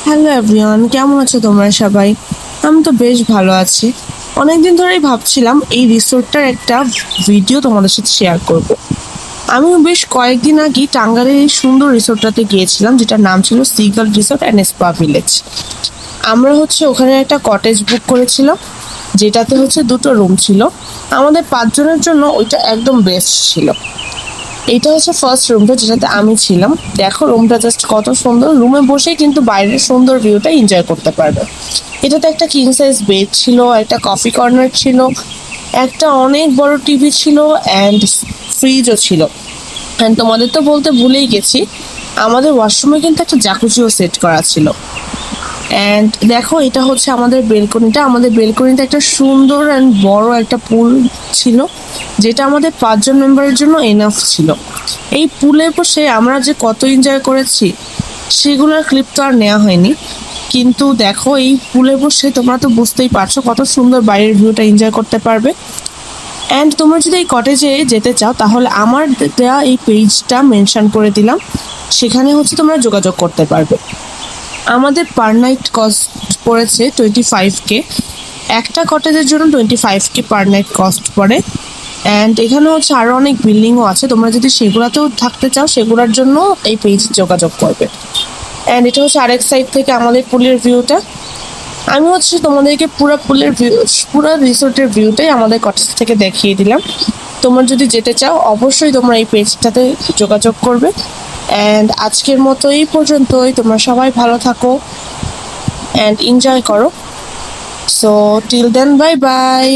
Hello everyone, কেমন আছো তোমরা সবাই? আমি তো বেশ ভালো আছি। অনেকদিন ধরেই ভাবছিলাম এই রিসোর্টটার একটা ভিডিও তোমাদের সাথে শেয়ার করব। আমি বেশ কয়েকদিন আগে টাঙ্গাইলের এই সুন্দর রিসোর্টটাতে গিয়েছিলাম, যেটার নাম ছিল seagull resort and spa village. আমরা ওখানে একটা কটেজ বুক করেছিলাম, যেটাতে দুটো রুম ছিল। আমাদের 5 জনের জন্য ওইটা একদম বেস্ট ছিল। এটা ফার্স্ট রুমটা, যেটাতে আমি ছিলাম। দেখো রুমটা জাস্ট কত সুন্দর। রুমে বসেই কিন্তু বাইরের সুন্দর ভিউটা এনজয় করতে পারবে। এটাতে একটা কিং সাইজ বেড ছিল, একটা কফি কর্নার ছিল, একটা অনেক বড় টিভি ছিল, অ্যান্ড ফ্রিজও ছিল। অ্যান্ড তোমাদের তো বলতে ভুলেই গেছি, আমাদের ওয়াশরুমে কিন্তু একটা জাকুজিও সেট করা ছিল। অ্যান্ড দেখো, এটা আমাদের বেলকনিটা। আমাদের বেলকনিতে একটা সুন্দর অ্যান্ড বড় একটা পুল ছিল, যেটা আমাদের 5 জন মেম্বারের জন্য এনাফ ছিল। এই পুলে বসে আমরা যে কত এনজয় করেছি, সেগুলোর ক্লিপ তো আর নেওয়া হয়নি। কিন্তু দেখো, এই পুলে বসে তোমরা তো বুঝতেই পারছো কত সুন্দর বাইরের ভিউটা এনজয় করতে পারবে। অ্যান্ড তোমরা যদি এই কটেজে যেতে চাও, তাহলে আমার দেওয়া এই পেজটা মেনশন করে দিলাম, সেখানে তোমরা যোগাযোগ করতে পারবে। আমাদের পার নাইট কস্ট পড়েছে 25K। একটা কটেজের জন্য 25K পার নাইট কস্ট পড়ে। অ্যান্ড এখানে আরও অনেক বিল্ডিংও আছে, তোমরা যদি সেগুলোতেও থাকতে চাও, সেগুলোর জন্য এই পেজ যোগাযোগ করবে। অ্যান্ড এটা আরেক সাইড থেকে আমাদের পুলের ভিউটা। আমি তোমাদেরকে পুরো পুলের ভিউ, পুরো রিসোর্টের ভিউটাই আমাদের কটেজ থেকে দেখিয়ে দিলাম। তোমরা যদি যেতে চাও, অবশ্যই তোমরা এই পেজটাতে যোগাযোগ করবে। অ্যান্ড আজকের মতো এই পর্যন্তই। তোমরা সবাই ভালো থাকো অ্যান্ড এনজয় করো। So till then, bye by.